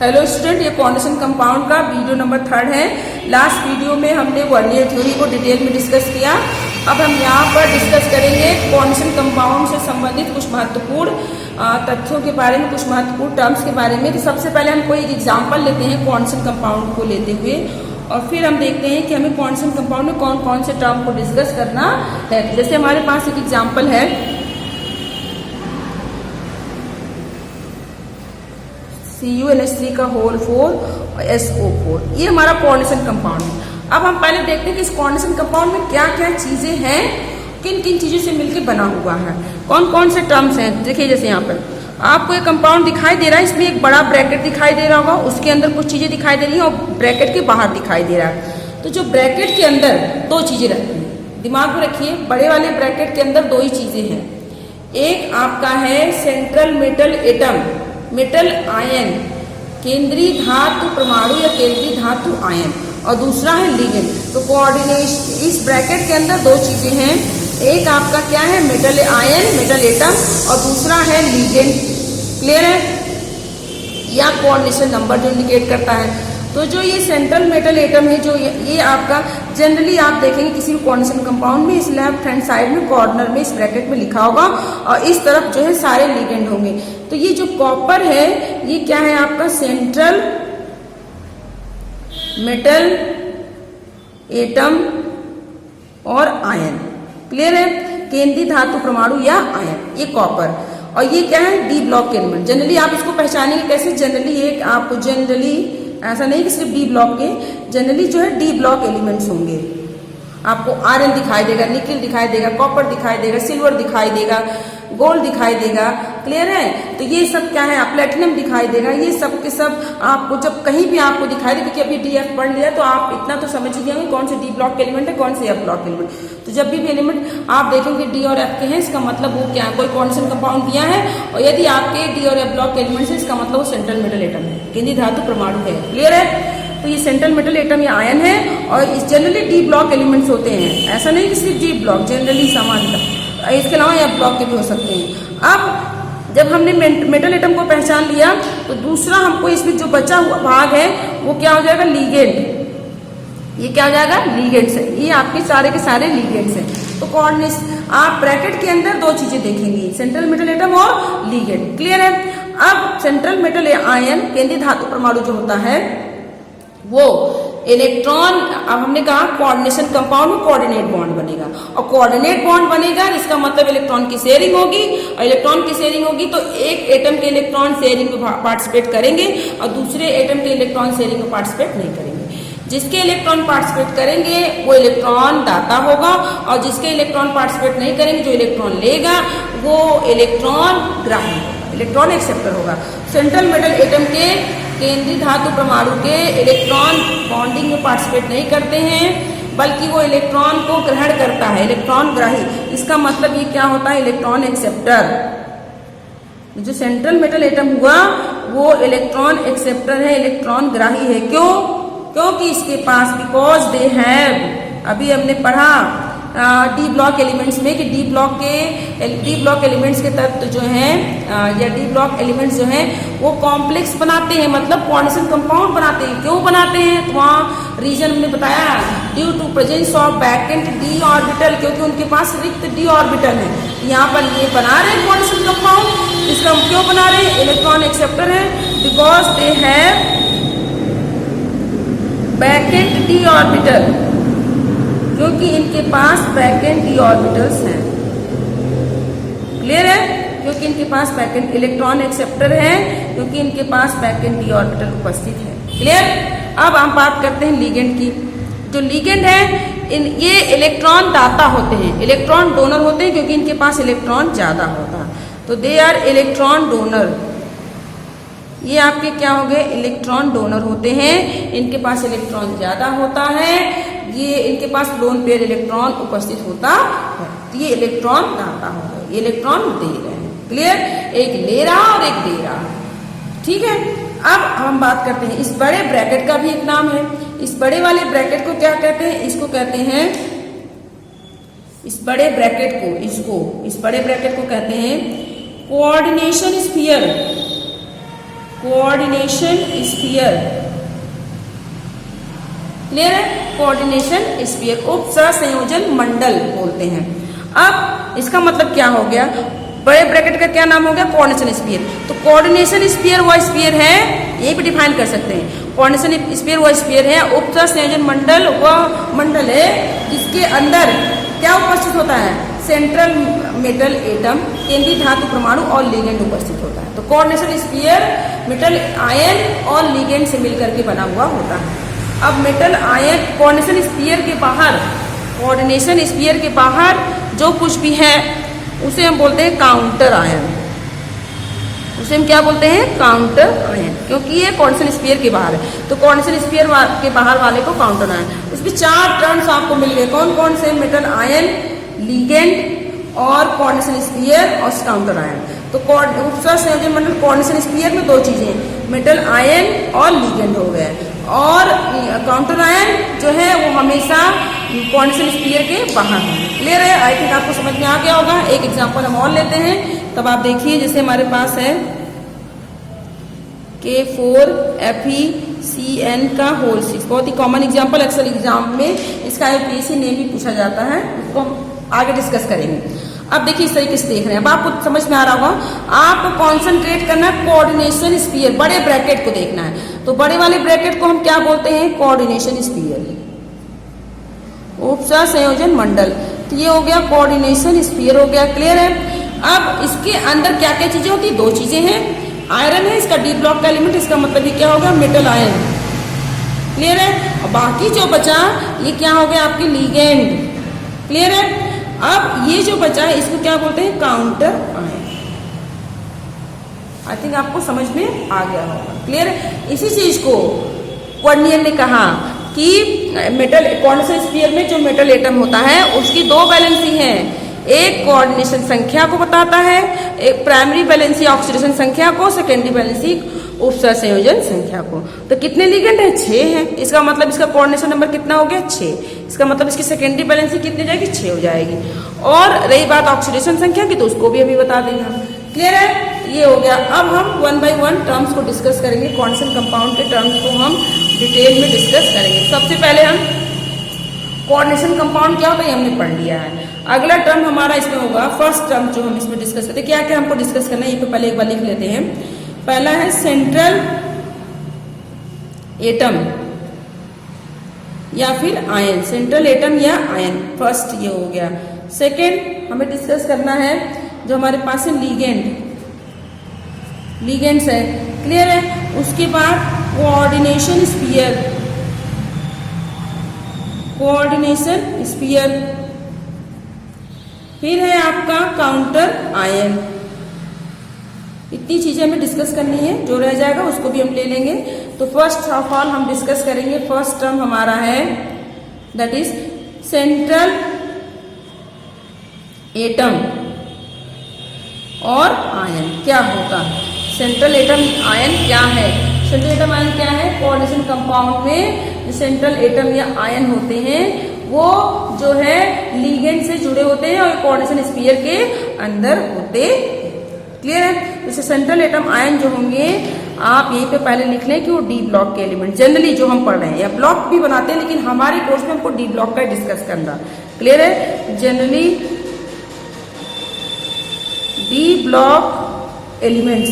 Hello student, ये coordination compound का video number 3 है। लास्ट वीडियो में हमने वर्नियर थ्योरी को डिटेल में डिस्कस किया। अब हम यहाँ पर डिस्कस करेंगे कोऑर्डिनेशन कंपाउंड से संबंधित कुछ महत्वपूर्ण तथ्यों के बारे में, कुछ महत्वपूर्ण टर्म्स के बारे में। तो सबसे पहले हम कोई एग्जाम्पल लेते हैं कोऑर्डिनेशन कंपाउंड को लेते हुए, और फिर हम देखते हैं कि हमें कोऑर्डिनेशन कंपाउंड में कौन कौन से टर्म को डिस्कस करना है। जैसे हमारे पास एक एग्जाम्पल है CuNH3 का होल 4 और SO4, ये हमारा कोऑर्डिनेशन कंपाउंड है। अब हम पहले देखते हैं कि इस कोऑर्डिनेशन कंपाउंड में क्या क्या चीजें हैं, किन किन चीजों से मिलकर बना हुआ है, कौन कौन से टर्म्स हैं। देखिए जैसे यहाँ पर आपको एक कंपाउंड दिखाई दे रहा है, इसमें एक बड़ा ब्रैकेट दिखाई दे रहा होगा, उसके अंदर कुछ चीजें दिखाई दे रही हैं और ब्रैकेट के बाहर दिखाई दे रहा है। तो जो ब्रैकेट के अंदर दो चीजें रहती हैं, दिमाग में रखिए, बड़े वाले ब्रैकेट के अंदर दो ही चीजें हैं। एक आपका है central metal atom, metal ion, केंद्रीय धातु परमाणु या केंद्रीय धातु आयन, और दूसरा है लिगेंड। तो कोऑर्डिनेशन इस ब्रैकेट के अंदर दो चीजें हैं, एक आपका क्या है मेटल आयन, मेटल एटम, और दूसरा है लिगेंड। क्लियर है? या कोऑर्डिनेशन नंबर जो इंडिकेट करता है। तो जो ये सेंट्रल मेटल एटम है, जो ये आपका जनरली आप देखेंगे किसी भी कोऑर्डिनेशन कंपाउंड में, इस लेफ्ट हैंड साइड में कॉर्नर में इस ब्रैकेट में लिखा होगा, और इस तरफ जो है सारे लिगेंड होंगे। तो ये जो कॉपर है ये क्या है आपका सेंट्रल मेटल एटम और आयन। क्लियर है? केंद्रीय धातु परमाणु या आयन, ये कॉपर। और ये क्या है डी ब्लॉक के एलिमेंट। जनरली आप इसको पहचानेंगे कैसे, जनरली एक आपको जनरली ऐसा नहीं कि सिर्फ डी ब्लॉक के, जनरली जो है डी ब्लॉक एलिमेंट्स होंगे। आपको आयरन दिखाई देगा, निकल दिखाई देगा, कॉपर दिखाई देगा, सिल्वर दिखाई देगा, गोल्ड दिखाई देगा। क्लियर है? तो ये सब क्या है, प्लेटिनम दिखाई देगा। ये सब के सब आपको जब कहीं भी आपको दिखाई दे, क्योंकि अभी DF पढ़ लिया तो आप इतना तो समझ ही गए कौन से डी ब्लॉक के एलिमेंट है, कौन से F ब्लॉक के एलिमेंट। तो जब भी एलिमेंट आप देखेंगे डी और F के हैं, इसका मतलब वो क्या कोई कोऑर्डिनेशन कंपाउंड दिया है। और यदि आपके डी और F ब्लॉक के एलिमेंट है, इसका मतलब वो सेंट्रल मेटल एटम है, केंद्रीय धातु परमाणु है। क्लियर है? तो ये सेंट्रल मेटल एटम या आयन है, और इस जनरली डी ब्लॉक एलिमेंट्स होते हैं। ऐसा नहीं कि सिर्फ डी ब्लॉक, जनरली सामान्यतः इसके अलावा F ब्लॉक के भी हो सकते हैं। अब जब हमने मेटल एटम को पहचान लिया, तो दूसरा हमको इसमें जो बचा हुआ भाग है वो क्या हो जाएगा, लिगेंड। ये क्या हो जाएगा, लिगेंड्स है। ये आपके सारे के सारे लिगेंड्स हैं। तो कोऑर्डिनेशन आप ब्रैकेट के अंदर दो चीजें देखेंगे, सेंट्रल मेटल एटम और लिगेंड। क्लियर है? अब सेंट्रल मेटल आयन, केंद्रीय धातु परमाणु जो होता है वो इलेक्ट्रॉन, अब हमने कहा कोऑर्डिनेशन कंपाउंड में कोऑर्डिनेट बॉन्ड बनेगा, और कोऑर्डिनेट बॉन्ड बनेगा इसका मतलब इलेक्ट्रॉन की शेयरिंग होगी, और इलेक्ट्रॉन की शेयरिंग होगी तो एक एटम के इलेक्ट्रॉन शेयरिंग में पार्टिसिपेट करेंगे और दूसरे एटम के इलेक्ट्रॉन शेयरिंग में पार्टिसिपेट नहीं करेंगे। जिसके इलेक्ट्रॉन पार्टिसिपेट करेंगे वो इलेक्ट्रॉन दाता होगा, और जिसके इलेक्ट्रॉन पार्टिसिपेट नहीं करेंगे, जो इलेक्ट्रॉन लेगा वो इलेक्ट्रॉन ग्राही होगा, इलेक्ट्रॉन एक्सेप्टर होगा। सेंट्रल मेटल एटम के केंद्रीय धातु परमाणु के इलेक्ट्रॉन बॉन्डिंग में पार्टिसिपेट नहीं करते हैं, बल्कि वो इलेक्ट्रॉन को ग्रहण करता है, इलेक्ट्रॉन ग्राही। इसका मतलब ये क्या होता है, इलेक्ट्रॉन एक्सेप्टर। जो सेंट्रल मेटल एटम हुआ वो इलेक्ट्रॉन एक्सेप्टर है, इलेक्ट्रॉन ग्राही है। क्यों? क्योंकि इसके पास, बिकॉज दे हैव, अभी हमने पढ़ा डी ब्लॉक एलिमेंट्स में कि डी ब्लॉक एलिमेंट्स के तत्व जो हैं या डी ब्लॉक एलिमेंट्स जो हैं वो कॉम्प्लेक्स बनाते हैं, मतलब कोऑर्डिनेशन कंपाउंड बनाते हैं। क्यों बनाते हैं? तो वहाँ रीजन हमने बताया, due to presence of vacant d orbital, क्योंकि उनके पास रिक्त डी ऑर्बिटल है। यहाँ पर ये बना रहे हैं कोऑर्डिनेशन कंपाउंड। इसका हम क्यों बना रहे हैं, इलेक्ट्रॉन एक्सेप्टर है, because they have vacant d orbital, क्योंकि इनके पास वैकेंट डी ऑर्बिटल्स हैं। क्लियर है? क्योंकि इनके पास वैकेंट, इलेक्ट्रॉन एक्सेप्टर है क्योंकि इनके पास वैकेंट डी ऑर्बिटल उपस्थित है। क्लियर? अब हम बात करते हैं लिगेंड की। जो लिगेंड है ये इलेक्ट्रॉन दाता होते हैं, इलेक्ट्रॉन डोनर होते हैं, क्योंकि इनके पास इलेक्ट्रॉन ज्यादा होता है। तो दे आर इलेक्ट्रॉन डोनर। ये आपके क्या हो गए, इलेक्ट्रॉन डोनर होते हैं, इनके पास इलेक्ट्रॉन ज्यादा होता है, ये इनके पास लोन पेयर इलेक्ट्रॉन उपस्थित होता है। तो ये इलेक्ट्रॉन दाता हो गए, ये इलेक्ट्रॉन दे रहे हैं। क्लियर? एक ले रहा और एक दे रहा। ठीक है? अब हम बात करते हैं, इस बड़े ब्रैकेट का भी एक नाम है। इस बड़े वाले ब्रैकेट को क्या कहते हैं, इसको कहते हैं, इस बड़े ब्रैकेट को, इस बड़े ब्रैकेट को कहते हैं coordination sphere. Coordination sphere, clear है, कोऑर्डिनेशन स्फीयर, उप सहसंयोजन मंडल बोलते हैं। अब इसका मतलब क्या हो गया, बड़े ब्रैकेट का क्या नाम हो गया, कोऑर्डिनेशन स्फीयर। तो कोऑर्डिनेशन स्फीयर वह स्फीयर है, यही पे डिफाइन कर सकते हैं, कोऑर्डिनेशन स्फीयर वह स्फीयर है, उप सहसंयोजन मंडल वह मंडल है जिसके अंदर क्या उपस्थित होता है, सेंट्रल मेटल एटम, केंद्रीय धातु परमाणु और लिगेंड उपस्थित होता है। तो कोऑर्डिनेशन स्फीयर मेटल आयन और लिगेंड से मिलकर के बना हुआ होता है। अब मेटल आयन कोऑर्डिनेशन स्फीयर के बाहर, कोऑर्डिनेशन स्फीयर के बाहर जो कुछ भी है उसे हम बोलते हैं काउंटर आयन, उसे हम क्या बोलते हैं, काउंटर आयन, क्योंकि ये कोऑर्डिनेशन स्फीयर के बाहर है। तो कोऑर्डिनेशन स्फीयर के बाहर वाले को काउंटर आयन, उसमें 4 टर्म्स आपको मिल गए, कौन कौन से, मेटल आयन, लिगेंड और कोऑर्डिनेशन स्फीयर और काउंटर आयन। तो उप सहसंयोजन मंडल कोऑर्डिनेशन स्फीयर में 2 चीजें, मेटल आयन और लिगेंड हो गए, और काउंटर आयन जो है वो हमेशा कोऑर्डिनेशन स्फीयर के बाहर है। क्लियर है, आई थिंक आपको समझ में आ गया होगा। एक एग्जांपल हम और लेते हैं, तब आप देखिए, जैसे हमारे पास है K4FeCN का होल 6, बहुत ही कॉमन एग्जांपल, एक्सेल एग्जाम में इसका यूपीएससी नेम भी पूछा जाता है, उसको हम आगे डिस्कस करेंगे। अब देखिए इस तरीके से देख रहे हैं, अब आपको समझ में आ रहा होगा, आपको कॉन्सेंट्रेट करना है कोऑर्डिनेशन स्फीयर, बड़े ब्रैकेट को देखना है। तो बड़े वाले ब्रैकेट को हम क्या बोलते हैं, कोऑर्डिनेशन स्फीयर, उप सहसंयोजन मंडल। तो ये हो गया कोऑर्डिनेशन स्फीयर हो गया, क्लियर है। अब इसके अंदर क्या क्या चीजें होती है, 2 चीजें हैं, आयरन है इसका डी ब्लॉक का एलिमेंट, इसका मतलब ये क्या होगा, मेटल आयन, क्लियर है। और बाकी जो बचा ये क्या हो गया, आपके लिगेंड, क्लियर है। अब ये जो बचा है इसको क्या बोलते हैं, काउंटर आयन। आई थिंक आपको समझ में आ गया होगा, क्लियर है। इसी चीज को क्वार्नियर ने कहा कि मेटल कोऑर्डिनेशन स्फीयर में जो मेटल एटम होता है उसकी 2 वैलेंसी हैं, एक कोऑर्डिनेशन संख्या को बताता है, एक प्राइमरी वैलेंसी ऑक्सीडेशन संख्या को, सेकेंडरी वैलेंसी उप सहसंयोजन संख्या को। तो कितने लिगेंड है, 6 है, इसका मतलब इसका कोऑर्डिनेशन नंबर कितना हो गया, 6, इसका मतलब इसकी सेकेंडरी वैलेंसी कितनी जाएगी, 6 हो जाएगी। और रही बात ऑक्सीडेशन संख्या की, तो उसको भी अभी बता देंगे, क्लियर है। ये हो गया। अब हम 1 by 1 टर्म्स को डिस्कस करेंगे, कोऑर्डिनेशन कंपाउंड के टर्म्स को हम डिटेल में डिस्कस करेंगे। सबसे पहले हम कोऑर्डिनेशन कंपाउंड क्या होता है हमने पढ़ लिया है। अगला टर्म हमारा इसमें होगा, फर्स्ट टर्म जो हम इसमें डिस्कस करते हैं, क्या क्या हमको डिस्कस करना है, ये पहले एक बार लिख लेते हैं। पहला है सेंट्रल एटम या फिर आयन, सेंट्रल एटम या आयन, फर्स्ट ये हो गया। सेकेंड हमें डिस्कस करना है जो हमारे पास है लिगेंड्स है, क्लियर है। उसके बाद कोऑर्डिनेशन स्फीयर, कोऑर्डिनेशन स्फीयर, फिर है आपका काउंटर आयन। इतनी चीजें हमें डिस्कस करनी है, जो रह जाएगा उसको भी हम ले लेंगे। तो फर्स्ट ऑफ ऑल हम डिस्कस करेंगे, फर्स्ट टर्म हमारा है दैट इज सेंट्रल एटम और आयन। क्या होता है सेंट्रल एटम आयन, क्या है सेंट्रल एटम आयन, क्या है, कोऑर्डिनेशन कंपाउंड में जो सेंट्रल एटम या आयन होते हैं वो जो है लिगेंड से जुड़े होते हैं और कोऑर्डिनेशन स्फीयर के अंदर होते, क्लियर है। जैसे सेंट्रल एटम आयन जो होंगे, आप यहीं पे पहले लिख लें कि वो डी ब्लॉक के एलिमेंट, जनरली जो हम पढ़ रहे हैं, या ब्लॉक भी बनाते हैं, लेकिन हमारे कोर्स में हमको डी ब्लॉक का डिस्कस करना, क्लियर है। जनरली डी ब्लॉक एलिमेंट्स,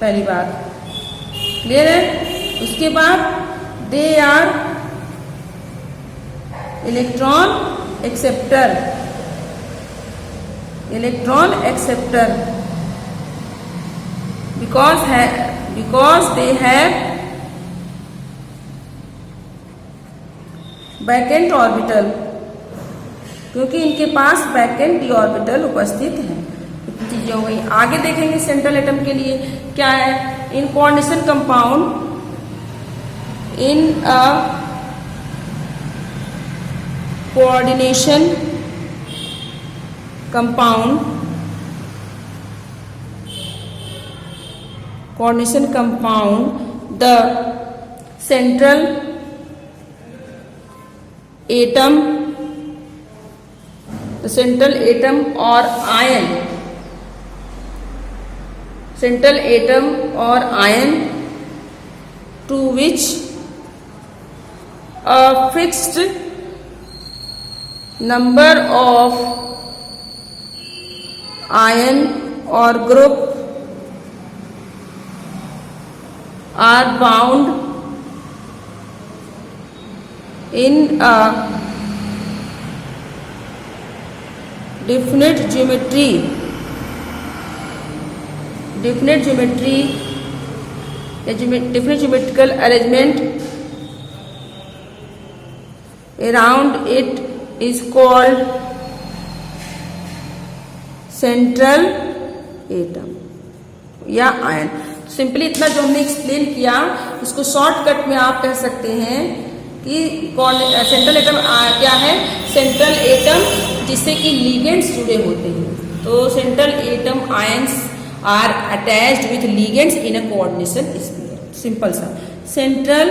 पहली बात, क्लियर है। उसके बाद they are electron acceptor, electron acceptor because they have vacant orbital, क्योंकि इनके पास वैकेंट डी ऑर्बिटल उपस्थित है। इतनी चीजें हो गई। आगे देखेंगे सेंट्रल एटम के लिए क्या है, in coordination compound, in a coordination compound, coordination compound, the central atom or ion central atom और ion to which a fixed number of ion or group are bound in a definite geometrical arrangement around it is called central atom या ion. Simply इतना जो हमने explain किया उसको shortcut में आप कह सकते हैं कि सेंट्रल एटम क्या है, सेंट्रल एटम जिससे कि लिगेंड्स जुड़े होते हैं। तो central atom ions are attached with ligands in a coordination sphere. Simple सा, सेंट्रल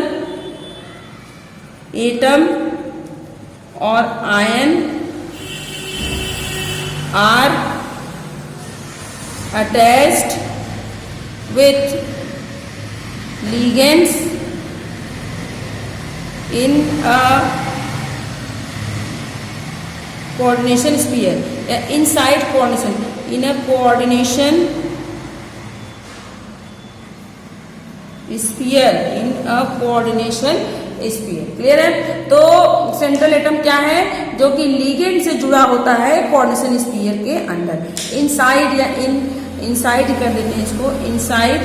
एटम और ion are attached with ligands in a coordination sphere, inside coordination, in a coordination sphere, in a coordination sphere. Clear है? तो central atom क्या है, जो कि ligand से जुड़ा होता है कोऑर्डिनेशन स्पीयर के अंदर। इनसाइड या इनसाइड कर देते हैं इसको, इनसाइड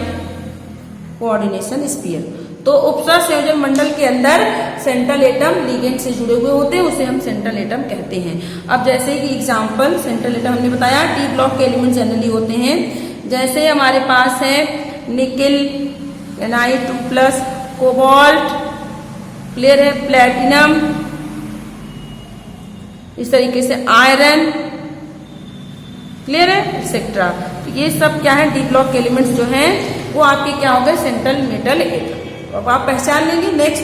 कोऑर्डिनेशन स्पीयर। तो उपसर संयोजन मंडल के अंदर सेंट्रल एटम लिगेंड से जुड़े हुए होते हैं, उसे हम सेंट्रल एटम कहते हैं। अब जैसे कि एग्जांपल, सेंट्रल एटम हमने बताया डी ब्लॉक के एलिमेंट जनरली होते हैं। जैसे हमारे पास है निकिल, Na2+, कोबाल्ट, क्लियर है, प्लेटिनम, इस तरीके से आयरन, क्लियर है, एक्सेट्रा। तो ये सब क्या है, डी ब्लॉक के एलिमेंट्स जो हैं वो आपके क्या हो गए, सेंट्रल मेटल एटम। अब आप पहचान लेंगे। नेक्स्ट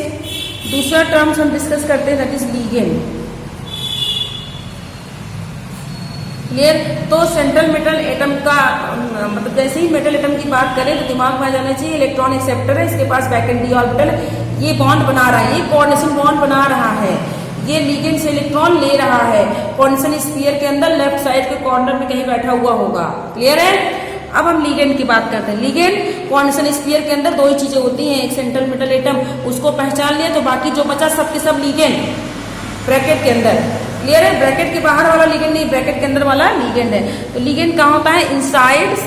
दूसरा टर्म्स हम डिस्कस करते हैं, दैट इज लिगेंड। क्लियर? तो सेंट्रल मेटल एटम का मतलब जैसे ही मेटल एटम की बात करें तो दिमाग में आ जाना चाहिए इलेक्ट्रॉन एक्सेप्टर है, इसके पास बैक एंड डी ऑर्बिटल, ये बॉन्ड बना रहा है, ये कोऑर्डिनेशन बॉन्ड बना रहा है, ये लिगेंड से इलेक्ट्रॉन ले रहा है, कोऑर्डिनेशन स्फीयर के अंदर लेफ्ट साइड के कॉर्नर में कहीं बैठा हुआ होगा। क्लियर है? अब हम लिगेंड की बात करते हैं। लिगेंड कोऑर्डिनेशन स्फीयर के अंदर दो ही चीजें होती हैं, एक सेंट्रल मेटल एटम, उसको पहचान लिया तो बाकी जो बचा सबके सब लिगेंड ब्रैकेट के अंदर। क्लियर है? ब्रैकेट के बाहर वाला लिगेंड नहीं, ब्रैकेट के अंदर वाला लिगेंड है। तो लिगेंड कहाँ होता है, inside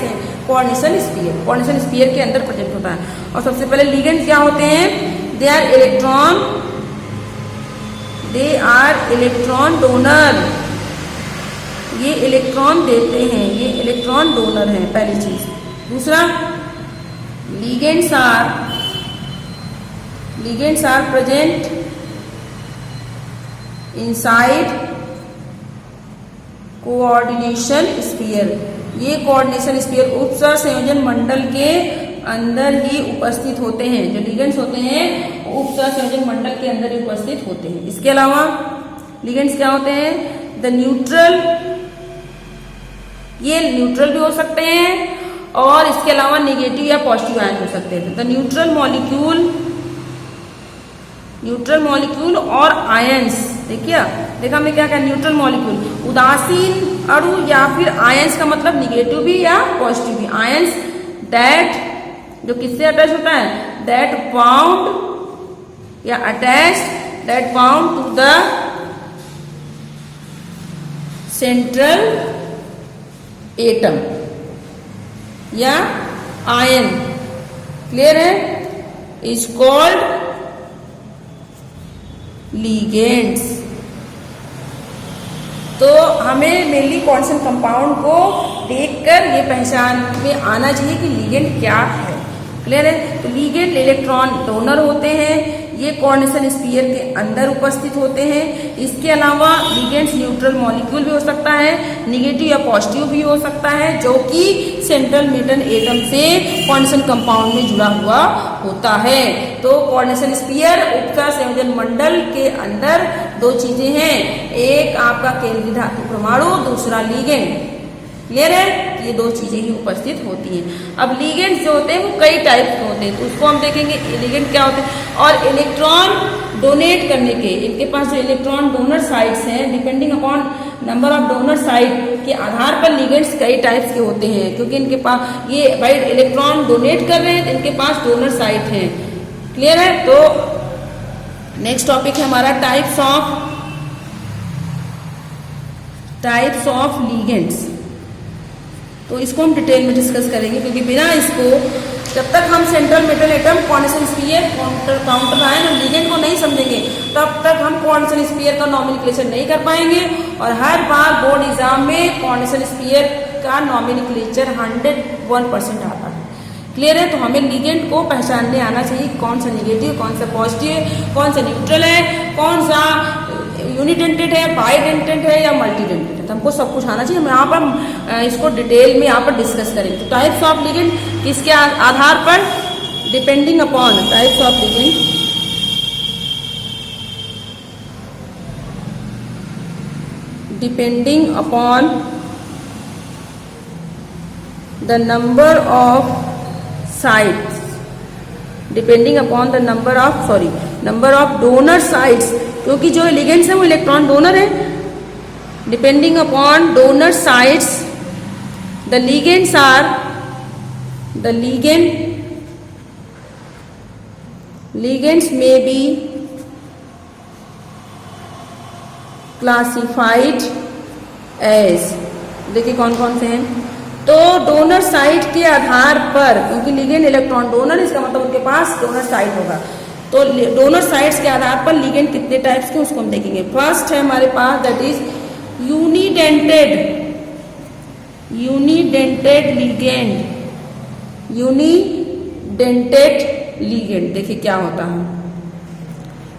coordination sphere, coordination sphere के अंदर प्रेजेंट होता है। और सबसे पहले लिगेंड क्या होते हैं, दे आर इलेक्ट्रॉन डोनर, ये इलेक्ट्रॉन देते हैं, ये इलेक्ट्रॉन डोनर है, पहली चीज। दूसरा, ligands are present inside coordination sphere, ये कोऑर्डिनेशन स्फीयर उपसर संयोजन मंडल के अंदर ही उपस्थित होते हैं। जो लिगेंड्स होते हैं उपसर संयोजन मंडल के अंदर ही उपस्थित होते हैं। इसके अलावा लिगेंड्स क्या होते हैं, द न्यूट्रल, ये न्यूट्रल भी हो सकते हैं और इसके अलावा नेगेटिव या पॉजिटिव आयन हो सकते हैं। द न्यूट्रल मॉलिक्यूल और आयंस, देखा हमने क्या कहा, न्यूट्रल मॉलिक्यूल, उदासीन अणु या फिर आयंस का मतलब निगेटिव भी या पॉजिटिव भी। आयंस दैट जो किससे अटैच होता है, दैट बाउंड या attach, that bound to the central atom या आयन। क्लियर है? Is called ligands. तो हमें मेनली कॉन्सेंट कंपाउंड को देखकर ये पहचान में आना चाहिए कि लिगेंड क्या है। क्लियर है? तो लिगेंड इलेक्ट्रॉन डोनर होते हैं, ये कोऑर्डिनेशन स्फीयर के अंदर उपस्थित होते हैं। इसके अलावा लिगेंड्स न्यूट्रल मॉलिक्यूल भी हो सकता है, निगेटिव या पॉजिटिव भी हो सकता है, जो कि सेंट्रल मेटल एटम से कोऑर्डिनेशन कंपाउंड में जुड़ा हुआ होता है। तो कोऑर्डिनेशन स्फीयर उपसर संयोजन मंडल के अंदर दो चीजें हैं, एक आपका केंद्रीय धातु परमाणु, दूसरा लिगेंड। क्लियर है? ये दो चीजें ही उपस्थित होती हैं। अब लिगेंड्स जो होते हैं वो कई टाइप के होते हैं, तो उसको हम देखेंगे लिगेंड क्या होते हैं। और इलेक्ट्रॉन डोनेट करने के, इनके पास जो इलेक्ट्रॉन डोनर साइट्स हैं, depending upon number of donor site के आधार पर लिगेंड्स कई टाइप्स के होते हैं, क्योंकि इनके पास ये भाई इलेक्ट्रॉन डोनेट कर रहे हैं तो इनके पास डोनर साइट है। क्लियर है? तो नेक्स्ट टॉपिक है हमारा टाइप्स ऑफ लिगेंड्स। तो इसको हम डिटेल में डिस्कस करेंगे, क्योंकि बिना इसको जब तक हम central metal atom, coordination sphere, counter ion और लिगेंड को नहीं समझेंगे तब तक हम कॉर्निशन स्फीयर का नॉमेनक्लेचर नहीं कर पाएंगे। और हर बार बोर्ड एग्जाम में कॉर्निशन स्फीयर का नॉमेनक्लेचर 101% आता है। क्लियर है? तो हमें लिगेंड को पहचानने आना चाहिए, कौन सा निगेटिव, कौन सा पॉजिटिव, कौन सा न्यूट्रल है, कौन सा यूनिडेंटेड है, बाइडेंटेड है या मल्टीडेंटेड है। तो हमको सब कुछ आना चाहिए। हम यहाँ पर इसको डिटेल में यहाँ पर डिस्कस करेंगे। तो टाइप्स ऑफ लिगेंड किसके आधार पर, depending upon types of ligand, depending upon the number of sites, depending upon the number of donor sites, क्योंकि जो लिगेंड्स है वो इलेक्ट्रॉन डोनर है। Depending upon donor sites the ligands में बी क्लासिफाइड एज, देखिए कौन कौन से हैं। तो डोनर साइट के आधार पर, क्योंकि लिगेंड इलेक्ट्रॉन डोनर, इसका मतलब उनके पास डोनर साइट होगा, तो डोनर साइट्स के आधार पर लिगेंड कितने टाइप्स के उसको हम देखेंगे। फर्स्ट है हमारे पास दैट इज यूनिडेंटेड लिगेंड। देखिए क्या होता है।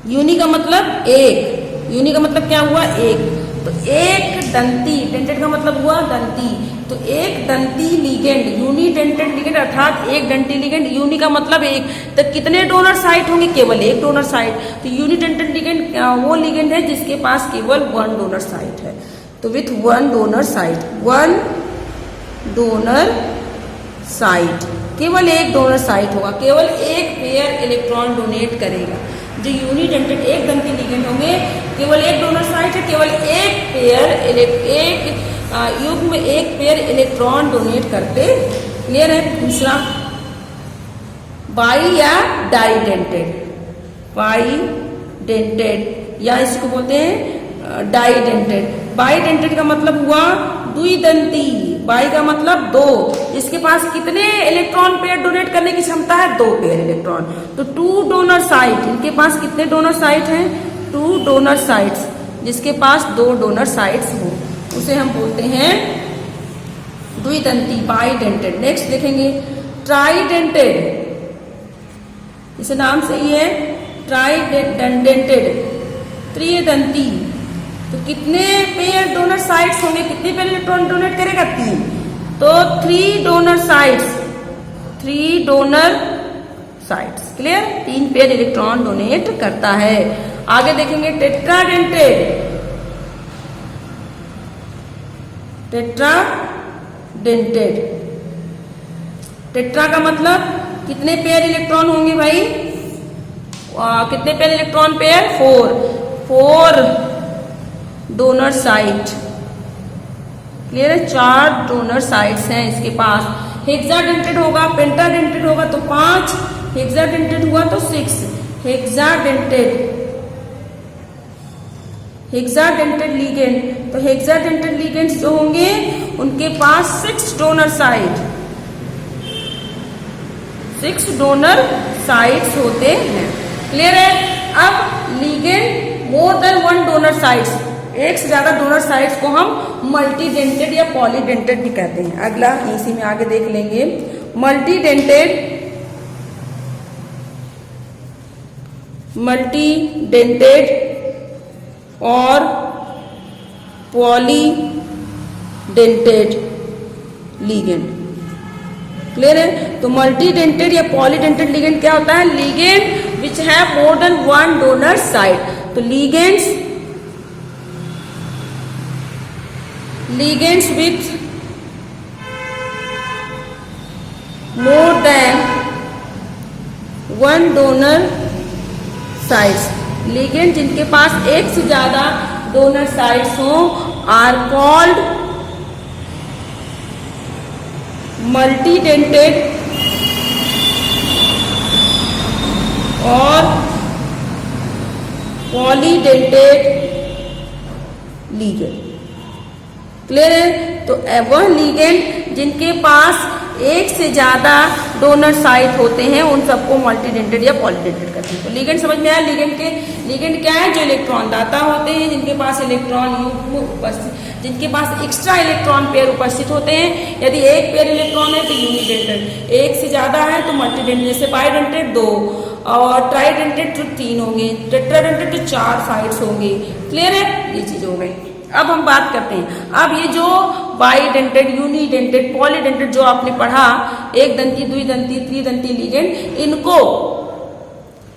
यूनि का मतलब एक, यूनि का मतलब क्या हुआ, एक। तो एक दंती, डेंटेड का मतलब हुआ दंती, तो एक दंती लिगेंड, यूनिडेंटेड लिगेंड अर्थात एक दंती लिगेंड। यूनि का मतलब एक, तो कितने डोनर साइट होंगे, केवल एक डोनर साइट। तो यूनिडेंटेड लिगेंड वो लिगेंड है जिसके पास केवल वन डोनर साइट है। तो विथ वन डोनर साइट, केवल एक डोनर साइट होगा, केवल एक पेयर इलेक्ट्रॉन डोनेट करेगा। जो यूनिडेंटेड एक दंती लिगेंड होंगे, केवल एक डोनर साइट है, केवल एक पेयर युग्म एक पेयर इलेक्ट्रॉन डोनेट करते। क्लियर है? दूसरा बाई या डाइडेंटेड या इसको बोलते हैं डाइडेंटेड। बाइडेंटेड का मतलब हुआ द्विदंती, बाई का मतलब दो, इसके पास कितने इलेक्ट्रॉन पेयर डोनेट करने की क्षमता है, दो पेयर इलेक्ट्रॉन। तो टू डोनर साइट, इनके पास कितने डोनर साइट हैं, टू डोनर साइट्स, जिसके पास दो डोनर साइट्स हो उसे हम बोलते हैं द्विदंती, बाइडेंटेड। नेक्स्ट देखेंगे ट्राइडेंटेड, इसे नाम से ही है ट्राइडेंटेड, त्रिदंती। तो कितने पेयर डोनर साइट्स होंगे, कितने पेयर इलेक्ट्रॉन डोनेट करेगा, तीन। तो थ्री डोनर साइट्स। क्लियर? तीन पेयर इलेक्ट्रॉन डोनेट करता है। आगे देखेंगे टेट्राडेंटेड, टेट्रा का मतलब कितने पेयर इलेक्ट्रॉन होंगे भाई, कितने pair electron pair, four donor site. Clear है? चार डोनर साइट्स हैं इसके पास। हेक्साडेंटेड होगा, पेंटाडेंटेड होगा तो 5, हेक्साडेंटेड हुआ तो 6। हेक्साडेंटेड लिगेंड, तो हेक्साडेंटेड लिगेंड्स जो होंगे उनके पास 6 डोनर साइट्स होते हैं। क्लियर है? अब लिगेंड मोर देन वन डोनर साइट्स, एक से ज्यादा डोनर साइट्स को हम मल्टीडेंटेड या पॉलीडेंटेड भी कहते हैं। अगला इसी में आगे देख लेंगे मल्टीडेंटेड और पॉलीडेंटेड लिगेंड। क्लियर है? तो मल्टीडेंटेड या पॉलीडेंटेड लिगेंड क्या होता है, ligand which have more than one donor site. तो ligands with more than one donor sites, ligand जिनके पास एक से ज्यादा डोनर साइट्स हो आर कॉल्ड मल्टीडेंटेड और पॉलीडेंटेड लिगेंड। क्लियर है? तो वह लिगेंड जिनके पास एक से ज्यादा डोनर साइट होते हैं उन सबको मल्टीडेंटेड या पॉलीडेंटेड कहते हैं। तो लिगेंड समझ में आया? लिगेंड क्या है? जो इलेक्ट्रॉन दाता होते हैं, जिनके पास इलेक्ट्रॉन युग्म उपस्थित, जिनके पास एक्स्ट्रा इलेक्ट्रॉन पेयर उपस्थित होते हैं। यदि एक पेयर इलेक्ट्रॉन है तो यूनिडेंटेड, एक से ज्यादा है तो मल्टीडेंटेड, जैसे बाइडेंटेड 2 और ट्राइडेंटेड तो 3 होंगे, टेट्राडेंटेड तो 4 साइड्स होंगे। क्लियर है? ये चीज हो गई। अब हम बात करते हैं, अब ये जो बाइडेंटेड, यूनिडेंटेड, पॉलीडेंटेड जो आपने पढ़ा, एक दंती, द्विदंती, त्रिदंती लिगेंड, इनको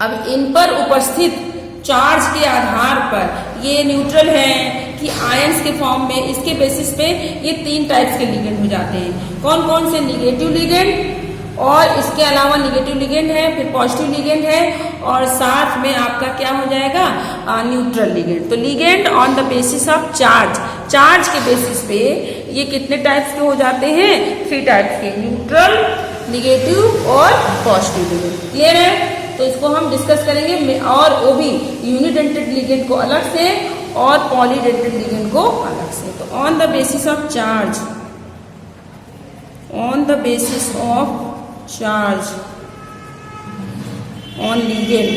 अब इन पर उपस्थित चार्ज के आधार पर ये न्यूट्रल है कि आयंस के फॉर्म में, इसके बेसिस पे ये 3 टाइप्स के लिगेंड हो जाते हैं। कौन कौन से? निगेटिव लिगेंड, और इसके अलावा निगेटिव लिगेंड है, फिर पॉजिटिव लिगेंड है, और साथ में आपका क्या हो जाएगा? Neutral ligand. तो ligand on the basis of charge, charge के बेसिस पे ये कितने टाइप्स के हो जाते हैं? 3 टाइप्स के, न्यूट्रल, निगेटिव और पॉजिटिव लिगेंड। क्लियर है? तो इसको हम डिस्कस करेंगे, और वो भी यूनिडेंटेड लिगेंड को अलग से और पॉलीडेंटेड लिगेंड को अलग से। तो on the basis of charge, on the basis of charge on ligand,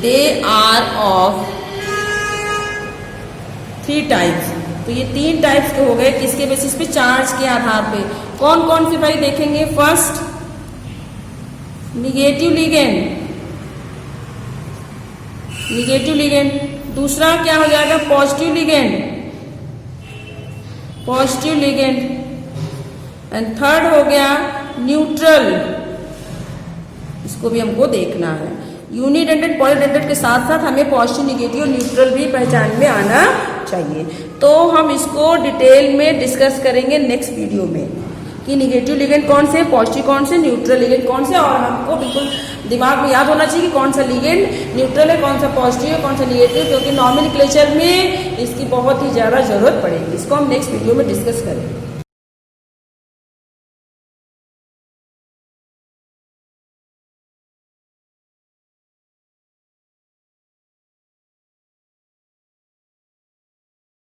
they are of 3 types। तो ये 3 टाइप्स के हो गए, किसके बेसिस पे? चार्ज के आधार पे। कौन कौन से भाई देखेंगे? First negative ligand, negative ligand. दूसरा क्या हो जाएगा? Positive ligand, positive ligand. And third हो गया न्यूट्रल, इसको भी हमको देखना है। यूनिडेंटेड, पॉलीडेंटेड के साथ साथ हमें पॉजिटिव, निगेटिव और न्यूट्रल भी पहचान में आना चाहिए। तो हम इसको डिटेल में डिस्कस करेंगे नेक्स्ट वीडियो में कि निगेटिव लिगेंड कौन से, पॉजिटिव कौन से, न्यूट्रल लिगेंड कौन से, और हमको बिल्कुल दिमाग में याद होना चाहिए कि कौन सा लिगेंड न्यूट्रल है, कौन सा पॉजिटिव है, कौन सा निगेटिव, क्योंकि नॉमेनक्लेचर में इसकी बहुत ही ज़्यादा जरूरत पड़ेगी। इसको हम नेक्स्ट वीडियो में डिस्कस करेंगे।